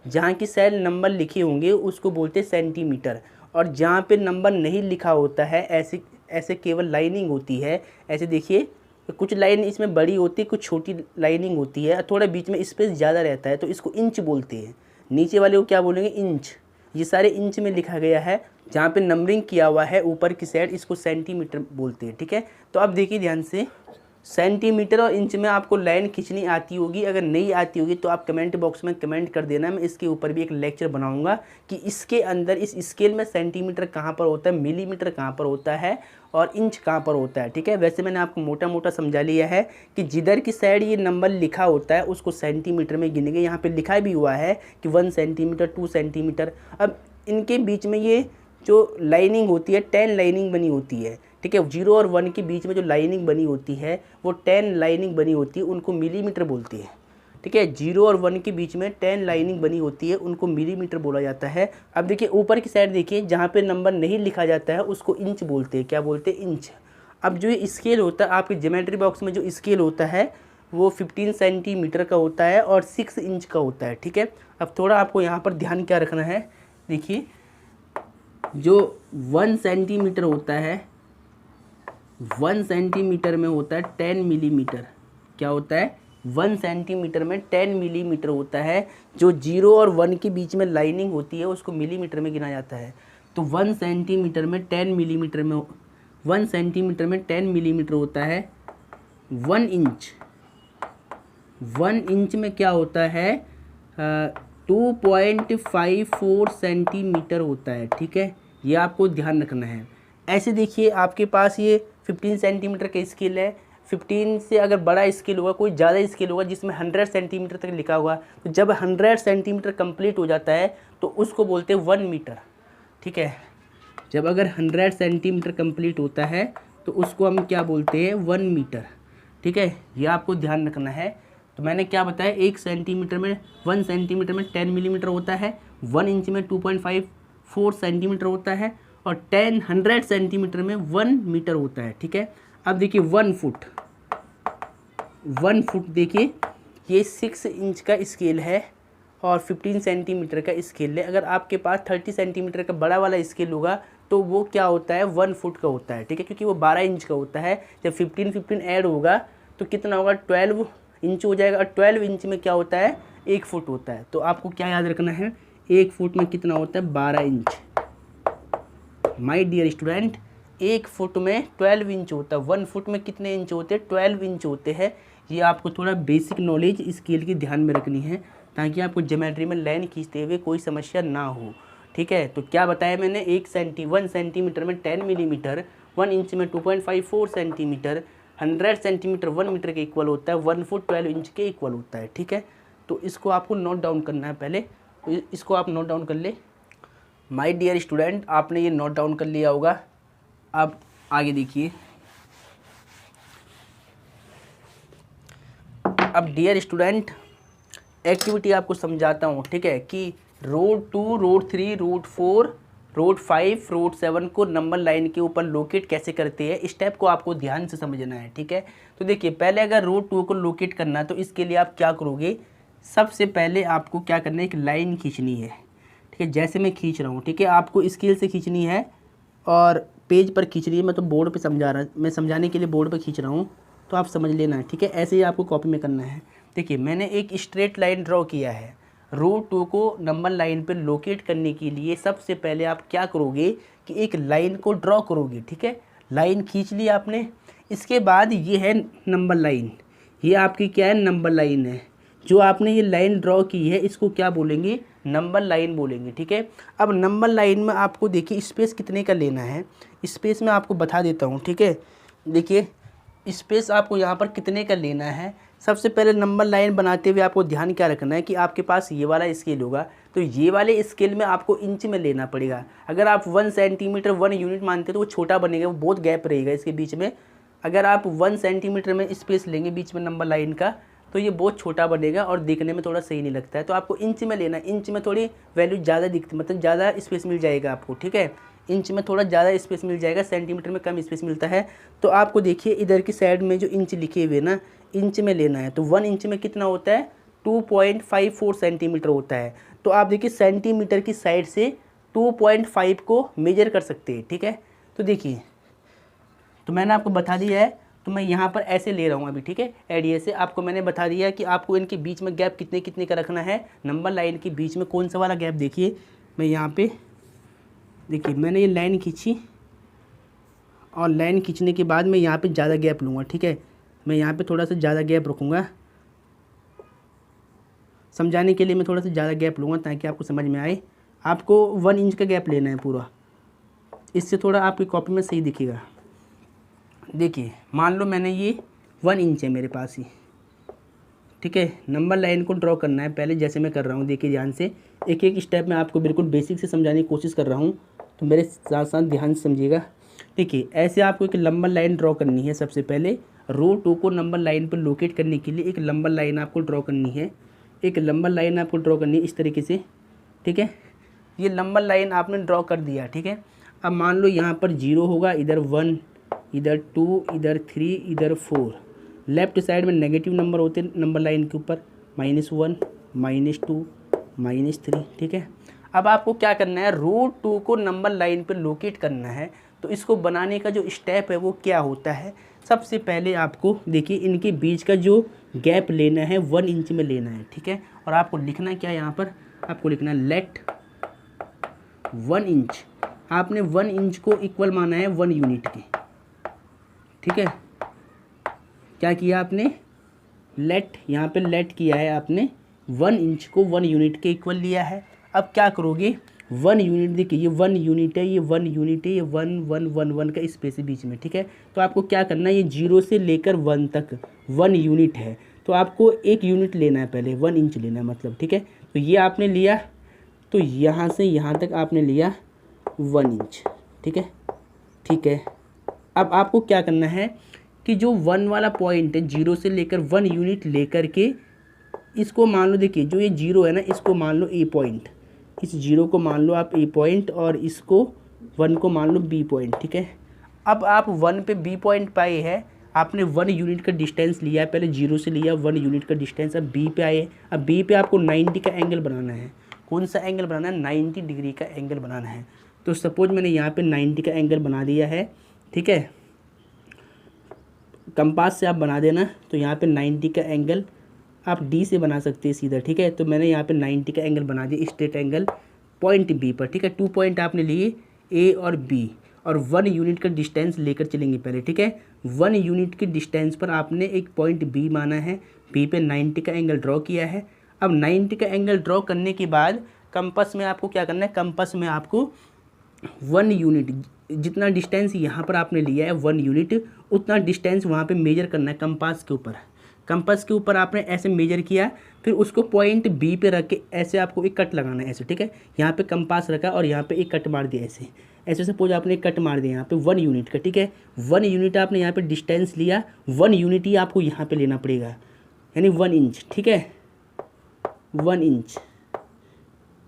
Speaker 1: जहाँ की साइड नंबर लिखे होंगे उसको बोलते हैं सेंटीमीटर। और जहाँ पे नंबर नहीं लिखा होता है, ऐसे ऐसे केवल लाइनिंग होती है। ऐसे देखिए, कुछ लाइन इसमें बड़ी होती है, कुछ छोटी लाइनिंग होती है, थोड़ा बीच में स्पेस ज़्यादा रहता है, तो इसको इंच बोलते हैं। नीचे वाले को क्या बोलेंगे, इंच। ये सारे इंच में लिखा गया है। जहाँ पे नंबरिंग किया हुआ है ऊपर की साइड, इसको सेंटीमीटर बोलते हैं। ठीक है, तो अब देखिए ध्यान से, सेंटीमीटर और इंच में आपको लाइन खींचनी आती होगी। अगर नहीं आती होगी तो आप कमेंट बॉक्स में कमेंट कर देना। मैं इसके ऊपर भी एक लेक्चर बनाऊंगा कि इसके अंदर इस स्केल में सेंटीमीटर कहाँ पर होता है, मिलीमीटर कहाँ पर होता है और इंच कहाँ पर होता है। ठीक है, वैसे मैंने आपको मोटा मोटा समझा लिया है कि जिधर की साइड ये नंबर लिखा होता है उसको सेंटीमीटर में गिनेंगे। यहाँ पर लिखा भी हुआ है कि 1 सेंटीमीटर, 2 सेंटीमीटर। अब इनके बीच में ये जो लाइनिंग होती है 10 लाइनिंग बनी होती है। ठीक है, 0 और 1 के बीच में जो लाइनिंग बनी होती है वो 10 लाइनिंग बनी होती है, उनको मिलीमीटर बोलते हैं। ठीक है, 0 और 1 के बीच में 10 लाइनिंग बनी होती है, उनको मिलीमीटर बोला जाता है। अब देखिए ऊपर की साइड देखिए, जहाँ पे नंबर नहीं लिखा जाता है उसको इंच बोलते हैं। क्या बोलते हैं, इंच। अब जो ये स्केल होता है आपके ज्योमेट्री बॉक्स में, जो स्केल होता है वो 15 सेंटीमीटर का होता है और 6 इंच का होता है। ठीक है, अब थोड़ा आपको यहाँ पर ध्यान क्या रखना है, देखिए जो 1 सेंटीमीटर होता है, 1 सेंटीमीटर में होता है 10 मिलीमीटर। क्या होता है, 1 सेंटीमीटर में 10 मिलीमीटर होता है। जो 0 और 1 के बीच में लाइनिंग होती है उसको मिलीमीटर में गिना जाता है। तो 1 सेंटीमीटर में 10 मिलीमीटर में 1 सेंटीमीटर में 10 मिलीमीटर होता है। 1 इंच, 1 इंच में क्या होता है, 2.54 सेंटीमीटर होता है। ठीक है, ये आपको ध्यान रखना है। ऐसे देखिए आपके पास ये 15 सेंटीमीटर का स्केल है। 15 से अगर बड़ा स्केल होगा, कोई ज़्यादा स्केल होगा जिसमें 100 सेंटीमीटर तक लिखा हुआ, तो जब 100 सेंटीमीटर कंप्लीट हो जाता है तो उसको बोलते हैं 1 मीटर। ठीक है, जब अगर 100 सेंटीमीटर कंप्लीट होता है तो उसको हम क्या बोलते हैं, 1 मीटर। ठीक है, ये आपको ध्यान रखना है। तो मैंने क्या बताया, 1 सेंटीमीटर में 1 सेंटीमीटर में 10 मिलीमीटर होता है, 1 इंच में 2.54 सेंटीमीटर होता है और 100 सेंटीमीटर में 1 मीटर होता है, ठीक है। अब देखिए 1 फुट देखिए ये 6 इंच का स्केल है और 15 सेंटीमीटर का स्केल है। अगर आपके पास 30 सेंटीमीटर का बड़ा वाला स्केल होगा तो वो क्या होता है 1 फुट का होता है, ठीक है, क्योंकि वो 12 इंच का होता है। जब 15 ऐड होगा तो कितना होगा 12 इंच हो जाएगा, और 12 इंच में क्या होता है 1 फुट होता है। तो आपको क्या याद रखना है 1 फुट में कितना होता है 12 inch. My dear student 1 foot में 12 इंच होता है। 1 फुट में कितने इंच होते हैं 12 इंच होते हैं। ये आपको थोड़ा बेसिक नॉलेज स्केल की ध्यान में रखनी है ताकि आपको ज्योमेट्री में लाइन खींचते हुए कोई समस्या ना हो, ठीक है। तो क्या बताया मैंने 1 सेंटीमीटर में 10 मिलीमीटर, 1 इंच में 2.54 सेंटीमीटर, 100 सेंटीमीटर 1 मीटर के इक्वल होता है, 1 फुट 12 इंच के इक्वल होता है, ठीक है। तो इसको आपको नोट डाउन करना है पहले, तो इसको आप नोट डाउन कर ले। माय डियर स्टूडेंट आपने ये नोट डाउन कर लिया होगा। अब आगे देखिए, अब डियर स्टूडेंट एक्टिविटी आपको समझाता हूँ, ठीक है, कि road 2, road 3, road 4, road 5, road 7 को नंबर लाइन के ऊपर लोकेट कैसे करते हैं, स्टेप को आपको ध्यान से समझना है, ठीक है। तो देखिए पहले अगर रोड 2 को लोकेट करना है तो इसके लिए आप क्या करोगे, सबसे पहले आपको क्या करना है एक लाइन खींचनी है, ठीक है, जैसे मैं खींच रहा हूँ, ठीक है। आपको स्केल से खींचनी है और पेज पर खींच रही है, मैं तो बोर्ड पे समझा रहा, मैं समझाने के लिए बोर्ड पे खींच रहा हूँ, तो आप समझ लेना है, ठीक है। ऐसे ही आपको कॉपी में करना है। देखिए मैंने एक स्ट्रेट लाइन ड्रॉ किया है। रोड 2 को नंबर लाइन पर लोकेट करने के लिए सबसे पहले आप क्या करोगे कि एक लाइन को ड्रॉ करोगे, ठीक है। लाइन खींच ली आपने, इसके बाद ये है नंबर लाइन, ये आपकी क्या है नंबर लाइन है। जो आपने ये लाइन ड्रॉ की है इसको क्या बोलेंगे नंबर लाइन बोलेंगे, ठीक है। अब नंबर लाइन में आपको देखिए स्पेस कितने का लेना है, स्पेस मैं आपको बता देता हूँ, ठीक है। देखिए स्पेस आपको यहाँ पर कितने का लेना है। सबसे पहले नंबर लाइन बनाते हुए आपको ध्यान क्या रखना है कि आपके पास ये वाला स्केल होगा तो ये वाले स्केल में आपको इंच में लेना पड़ेगा। अगर आप 1 सेंटीमीटर 1 यूनिट मानते तो वो छोटा बनेगा, वो बहुत गैप रहेगा इसके बीच में। अगर आप 1 सेंटीमीटर में स्पेस लेंगे बीच में नंबर लाइन का तो ये बहुत छोटा बनेगा और देखने में थोड़ा सही नहीं लगता है। तो आपको इंच में लेना है, इंच में थोड़ी वैल्यू ज़्यादा दिखती, मतलब ज़्यादा स्पेस मिल जाएगा आपको, ठीक है। इंच में थोड़ा ज़्यादा स्पेस मिल जाएगा, सेंटीमीटर में कम स्पेस मिलता है। तो आपको देखिए इधर की साइड में जो इंच लिखे हुए ना, इंच में लेना है। तो 1 इंच में कितना होता है 2.54 सेंटीमीटर होता है। तो आप देखिए सेंटीमीटर की साइड से 2.5 को मेजर कर सकते हैं, ठीक है। तो देखिए तो मैंने आपको बता दिया है, तो मैं यहाँ पर ऐसे ले रहा हूँ अभी, ठीक है। एडिया से आपको मैंने बता दिया कि आपको इनके बीच में गैप कितने कितने का रखना है। नंबर लाइन के बीच में कौन सा वाला गैप, देखिए मैं यहाँ पे देखिए मैंने ये लाइन खींची और लाइन खींचने के बाद मैं यहाँ पे ज़्यादा गैप लूँगा, ठीक है। मैं यहाँ पे थोड़ा सा ज़्यादा गैप रखूँगा, समझाने के लिए मैं थोड़ा सा ज़्यादा गैप लूँगा ताकि आपको समझ में आए। आपको 1 इंच का गैप लेना है पूरा, इससे थोड़ा आपकी कॉपी में सही दिखेगा। देखिए मान लो मैंने ये 1 इंच है मेरे पास ही, ठीक है। नंबर लाइन को ड्रॉ करना है पहले, जैसे मैं कर रहा हूँ, देखिए ध्यान से एक एक स्टेप में आपको बिल्कुल बेसिक से समझाने की कोशिश कर रहा हूँ, तो मेरे साथ साथ ध्यान से समझिएगा। देखिए ऐसे आपको एक लंबा लाइन ड्रॉ करनी है। सबसे पहले रो 2 को नंबर लाइन पर लोकेट करने के लिए एक लंबा लाइन आपको ड्रॉ करनी है, एक लंबा लाइन आपको ड्रॉ करनी है इस तरीके से, ठीक है। ये लंबा लाइन आपने ड्रॉ कर दिया, ठीक है। अब मान लो यहाँ पर 0 होगा, इधर 1, इधर 2, इधर 3, इधर 4। लेफ्ट साइड में नेगेटिव नंबर होते हैं नंबर लाइन के ऊपर, -1, -2, -3, ठीक है। अब आपको क्या करना है, रो 2 को नंबर लाइन पर लोकेट करना है। तो इसको बनाने का जो स्टेप है वो क्या होता है, सबसे पहले आपको देखिए इनके बीच का जो गैप लेना है 1 इंच में लेना है, ठीक है। और आपको लिखना क्या है, यहाँ पर आपको लिखना है लेट 1 इंच। आपने 1 इंच को इक्वल माना है 1 यूनिट के, ठीक है। क्या किया आपने, लेट, यहाँ पे लेट किया है आपने 1 इंच को 1 यूनिट के इक्वल लिया है। अब क्या करोगे, 1 यूनिट, देखिए ये 1 यूनिट है, ये 1 यूनिट है, ये 1 1 1 1 का स्पेस है बीच में, ठीक है। तो आपको क्या करना है, ये 0 से लेकर 1 तक 1 यूनिट है, तो आपको 1 यूनिट लेना है पहले, 1 इंच लेना है मतलब, ठीक है। तो ये आपने लिया, तो यहाँ से यहाँ तक आपने लिया 1 इंच, ठीक है, ठीक है। अब आपको क्या करना है कि जो 1 वाला पॉइंट है 0 से लेकर 1 यूनिट लेकर के इसको मान लो, देखिए जो ये 0 है ना, इसको मान लो ए पॉइंट, इस 0 को मान लो आप ए पॉइंट और इसको 1 को मान लो बी पॉइंट, ठीक है। अब आप 1 पे बी पॉइंट पाए हैं, आपने 1 यूनिट का डिस्टेंस लिया है, पहले 0 से लिया 1 यूनिट का डिस्टेंस, अब बी पे आए। अब बी पे आपको 90 का एंगल बनाना है। कौन सा एंगल बनाना है? 90 डिग्री का एंगल बनाना है। तो सपोज मैंने यहाँ पे 90 का एंगल बना दिया है, ठीक है। कंपास से आप बना देना, तो यहाँ पे 90 का एंगल आप डी से बना सकते हैं सीधा, ठीक है। तो मैंने यहाँ पे 90 का एंगल बना दिया स्ट्रेट एंगल पॉइंट बी पर, ठीक है। 2 पॉइंट आपने लिए ए और बी, और 1 यूनिट का डिस्टेंस लेकर चलेंगे पहले, ठीक है। 1 यूनिट के डिस्टेंस पर आपने एक पॉइंट बी माना है, बी पे 90 का एंगल ड्रॉ किया है। अब 90 का एंगल ड्रॉ करने के बाद कंपास में आपको क्या करना है? कंपास में आपको 1 यूनिट, जितना डिस्टेंस यहाँ पर आपने लिया है 1 यूनिट, उतना डिस्टेंस वहाँ पे मेजर करना है कंपास के ऊपर। कंपास के ऊपर आपने ऐसे मेजर किया, फिर उसको पॉइंट बी पे रख के ऐसे आपको एक कट लगाना है ऐसे, ठीक है। यहाँ पे कंपास रखा और यहाँ पे एक कट मार दिया ऐसे। ऐसे सपोज आपने एक कट मार दिया यहाँ पे 1 यूनिट का, ठीक है। 1 यूनिट आपने यहाँ पे डिस्टेंस लिया, 1 यूनिट ही आपको यहाँ पे लेना पड़ेगा, यानी 1 इंच, ठीक है। 1 इंच,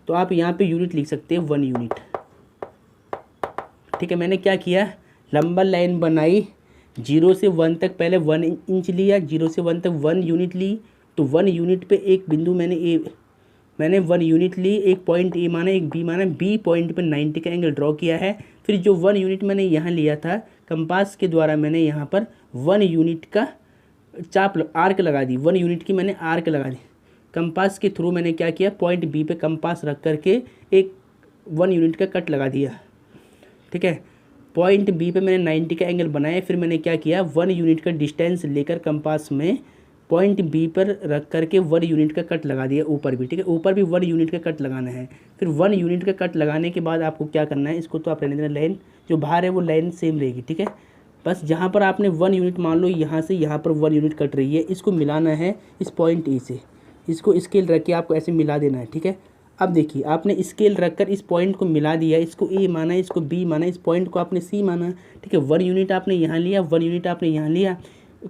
Speaker 1: तो आप यहाँ पे यूनिट लिख सकते हैं 1 यूनिट, ठीक है। मैंने क्या किया? लंबा लाइन बनाई, 0 से 1 तक पहले 1 इंच लिया, 0 से 1 तक 1 यूनिट ली। तो 1 यूनिट पे एक बिंदु मैंने 1 यूनिट ली, एक पॉइंट ए माना, एक बी माना, बी पॉइंट पे 90 का एंगल ड्रॉ किया है। फिर जो 1 यूनिट मैंने यहाँ लिया था, कंपास के द्वारा मैंने यहाँ पर 1 यूनिट का आर्क लगा दी, 1 यूनिट की मैंने आर्क लगा दी। कंपास के थ्रू मैंने क्या किया? पॉइंट बी पे कंपास रख करके एक 1 यूनिट का कट लगा दिया, ठीक है। पॉइंट बी पे मैंने 90 का एंगल बनाया, फिर मैंने क्या किया? 1 यूनिट का डिस्टेंस लेकर कंपास में पॉइंट बी पर रख करके 1 यूनिट का कट लगा दिया ऊपर भी, ठीक है। ऊपर भी 1 यूनिट का कट लगाना है। फिर 1 यूनिट का कट लगाने के बाद आपको क्या करना है? इसको तो आप रहने देना, लाइन जो बाहर है वो लाइन सेम रहेगी, ठीक है। बस जहाँ पर आपने 1 यूनिट, मान लो यहाँ से यहाँ पर 1 यूनिट कट रही है, इसको मिलाना है इस पॉइंट ए से। इसको स्केल रख के आपको ऐसे मिला देना है, ठीक है। अब देखिए, आपने स्केल रखकर इस पॉइंट को मिला दिया, इसको ए माना, इसको बी माना, इस पॉइंट को आपने सी माना, ठीक है। 1 यूनिट आपने यहाँ लिया, 1 यूनिट आपने यहाँ लिया,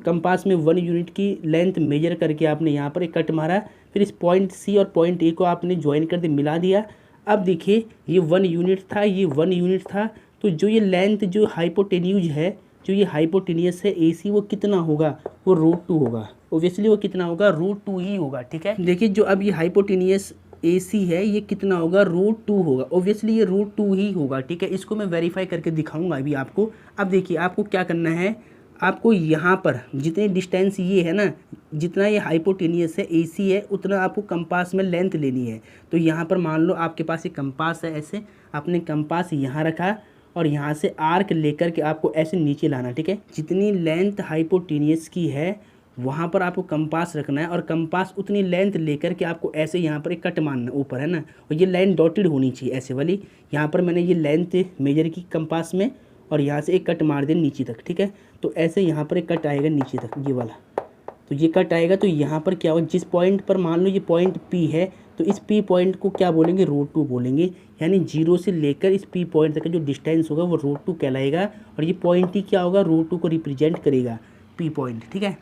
Speaker 1: कंपास में 1 यूनिट की लेंथ मेजर करके आपने यहाँ पर एक कट मारा। फिर इस पॉइंट सी और पॉइंट ए को आपने ज्वाइन कर दे, मिला दिया। अब देखिए, ये 1 यूनिट था, ये 1 यूनिट था, तो जो ये लेंथ जो हाइपोटेन्यूज है, जो ये हाइपोटेनियस है ए सी, वो कितना होगा? वो √2 होगा। ओब्वियसली वो कितना होगा? √2 ही होगा, ठीक है। देखिए, जो अब ये हाइपोटेनियस ए सी है, ये कितना होगा? √2 होगा। ओब्वियसली ये √2 ही होगा, ठीक है। इसको मैं वेरीफाई करके दिखाऊंगा अभी आपको। अब देखिए, आपको क्या करना है? आपको यहाँ पर जितने डिस्टेंस ये है ना, जितना ये हाइपोटेनियस है ए सी है, उतना आपको कंपास में लेंथ लेनी है। तो यहाँ पर मान लो आपके पास एक कंपास है, ऐसे आपने कंपास यहाँ रखा और यहाँ से आर्क लेकर के आपको ऐसे नीचे लाना, ठीक है। जितनी लेंथ हाइपोटेनियस की है वहाँ पर आपको कंपास रखना है, और कंपास उतनी लेंथ लेकर के आपको ऐसे यहाँ पर एक कट मारना ऊपर, है ना। और ये लाइन डॉटेड होनी चाहिए ऐसे वाली। यहाँ पर मैंने ये लेंथ मेजर की कंपास में, और यहाँ से एक कट मार दें नीचे तक, ठीक है। तो ऐसे यहाँ पर एक कट आएगा नीचे तक, ये वाला। तो ये कट आएगा, तो यहाँ पर क्या होगा? जिस पॉइंट पर मान लो ये पॉइंट पी है, तो इस पी पॉइंट को क्या बोलेंगे? √2 बोलेंगे। यानी 0 से लेकर इस पी पॉइंट तक का जो डिस्टेंस होगा वो √2 कहलाएगा। और ये पॉइंट ही क्या होगा? √2 को रिप्रेजेंट करेगा, पी पॉइंट, ठीक है।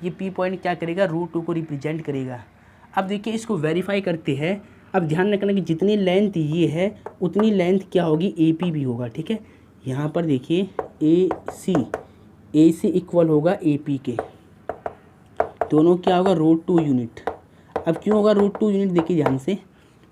Speaker 1: ये पी पॉइंट क्या करेगा? √2 को रिप्रेजेंट करेगा। अब देखिए, इसको वेरीफाई करते हैं। अब ध्यान रखना कि जितनी लेंथ ये है, उतनी लेंथ क्या होगी? ए पी भी होगा, ठीक है। यहाँ पर देखिए, ए सी इक्वल होगा ए पी के, दोनों क्या होगा? √2 यूनिट। अब क्यों होगा √2 यूनिट? देखिए ध्यान से,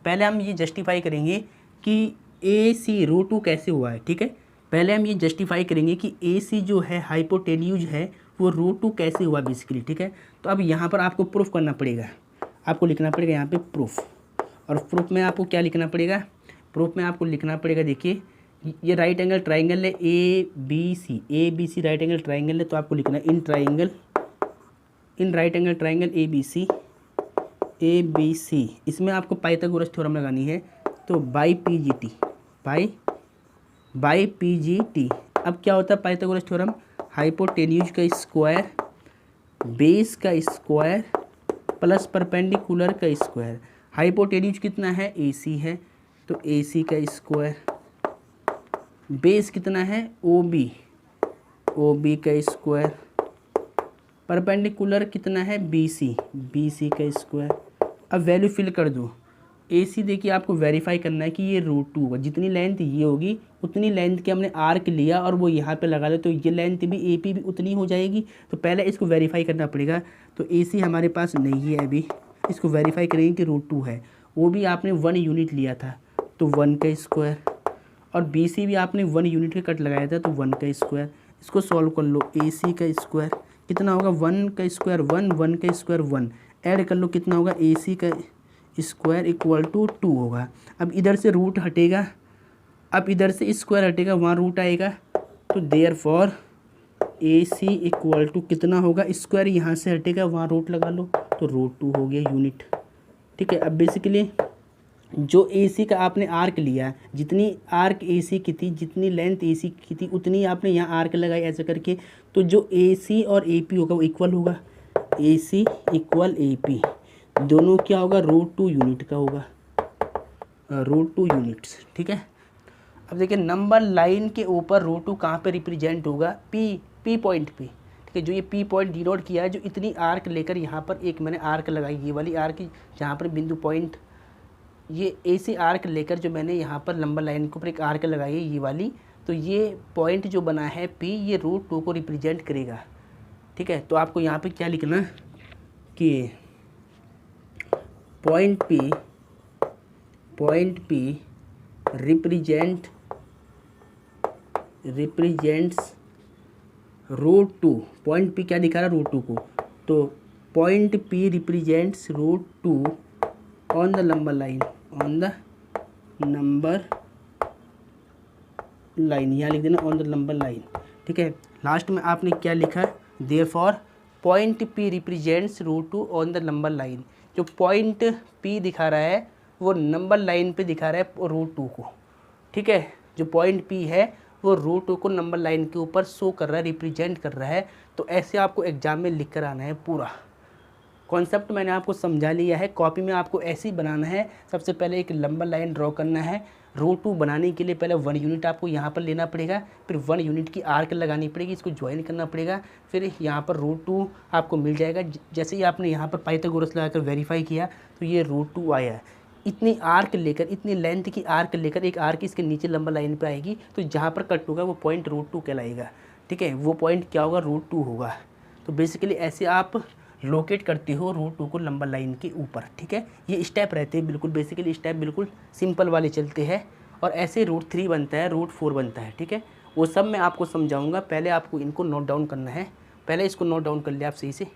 Speaker 1: पहले हम ये जस्टिफाई करेंगे कि ए सी √2 कैसे हुआ है, ठीक है। पहले हम ये जस्टिफाई करेंगे कि ए सी जो है हाइपोटेन्यूज है, वो √2 कैसे हुआ बेसिकली, ठीक है। तो अब यहाँ पर आपको प्रूफ करना पड़ेगा, आपको लिखना पड़ेगा यहाँ पे प्रूफ। और प्रूफ में आपको क्या लिखना पड़ेगा? प्रूफ में आपको लिखना पड़ेगा, देखिए ये राइट एंगल ट्राइंगल है A B C right angle triangle है, तो आपको लिखना है in right angle triangle A B C. इसमें आपको पाइथागोरस थ्योरम लगानी है, तो बाई पी जी टी। अब क्या होता है पाइथागोरस थ्योरम? हाइपोटेन्यूज का स्क्वायर, बेस का स्क्वायर प्लस परपेंडिकुलर का स्क्वायर। हाइपोटेन्यूज कितना है? ए सी है, तो ए सी का स्क्वायर। बेस कितना है? ओ बी का स्क्वायर। परपेंडिकुलर कितना है? बी सी का स्क्वायर। अब वैल्यू फिल कर दो, AC देखिए आपको वेरीफाई करना है कि ये √2 होगा, जितनी लेंथ ये होगी उतनी लेंथ के हमने आर्क लिया और वो यहाँ पे लगा दे तो ये लेंथ भी AP भी उतनी हो जाएगी। तो पहले इसको वेरीफाई करना पड़ेगा। तो AC हमारे पास नहीं है अभी, इसको वेरीफाई करेंगे कि √2 है। वो भी आपने 1 यूनिट लिया था तो 1 का स्क्वायर, और BC भी आपने 1 यूनिट का कट लगाया था तो 1 का स्क्वायर। इसको सॉल्व कर लो, AC का स्क्वायर कितना होगा 1 का स्क्वायर 1, 1 का स्क्वायर 1, ऐड कर लो कितना होगा AC का स्क्वायर इक्वल टू 2 होगा। अब इधर से रूट हटेगा, अब इधर से स्क्वायर हटेगा, वहाँ रूट आएगा, तो देयरफॉर AC इक्वल टू कितना होगा, स्क्वायर यहाँ से हटेगा वहाँ रूट लगा लो तो √2 हो गया यूनिट। ठीक है, अब बेसिकली जो AC का आपने आर्क लिया, जितनी आर्क AC की थी, जितनी लेंथ AC की थी उतनी आपने यहाँ आर्क लगाई ऐसे करके, तो जो AC और AP होगा वो इक्वल होगा। AC इक्वल AP दोनों क्या होगा √2 यूनिट का होगा, √2 यूनिट्स। ठीक है, अब देखिए नंबर लाइन के ऊपर √2 कहाँ पे रिप्रेजेंट होगा, P पॉइंट पे। ठीक है, जो ये P पॉइंट डिनोट किया है, जो इतनी आर्क लेकर यहाँ पर एक मैंने आर्क लगाई, ये वाली आर्क जहाँ पर बिंदु पॉइंट, ये AC आर्क लेकर जो मैंने यहाँ पर नंबर लाइन के ऊपर एक आर्क लगाई है ये वाली, तो ये पॉइंट जो बना है P, ये √2 को रिप्रेजेंट करेगा। ठीक है, तो आपको यहाँ पे क्या लिखना कि point P represents √2। Point P क्या दिखा रहा है √2 को, तो point P represents √2 on the number line, यहाँ लिख देना ऑन द नंबर लाइन। ठीक है, लास्ट में आपने क्या लिखा, therefore point P represents √2 on the number line. जो पॉइंट P दिखा रहा है वो नंबर लाइन पे दिखा रहा है √2 को। ठीक है, जो पॉइंट P है वो √2 को नंबर लाइन के ऊपर शो कर रहा है, रिप्रेजेंट कर रहा है। तो ऐसे आपको एग्जाम में लिख कर आना है। पूरा कॉन्सेप्ट मैंने आपको समझा लिया है, कॉपी में आपको ऐसे ही बनाना है। सबसे पहले एक लंबा लाइन ड्रॉ करना है। √2 बनाने के लिए पहले 1 यूनिट आपको यहाँ पर लेना पड़ेगा, फिर 1 यूनिट की आर्क लगानी पड़ेगी, इसको ज्वाइन करना पड़ेगा, फिर यहाँ पर √2 आपको मिल जाएगा। जैसे ही आपने यहाँ पर पाइथागोरस लगाकर वेरीफाई किया तो ये √2 आया है। इतनी आर्क लेकर, इतनी लेंथ की आर्क लेकर एक आर्क इसके नीचे लंबा लाइन पे आएगी, तो जहाँ पर कट होगा वो पॉइंट √2 कहलाएगा। ठीक है, वो पॉइंट क्या होगा, √2 होगा। तो बेसिकली ऐसे आप लोकेट करते हो √2 को लंबा लाइन के ऊपर। ठीक है, ये स्टेप रहते हैं बिल्कुल, बेसिकली स्टेप बिल्कुल सिंपल वाले चलते हैं, और ऐसे √3 बनता है, √4 बनता है। ठीक है, वो सब मैं आपको समझाऊंगा, पहले आपको इनको नोट डाउन करना है। पहले इसको नोट डाउन कर लिया आप सही से।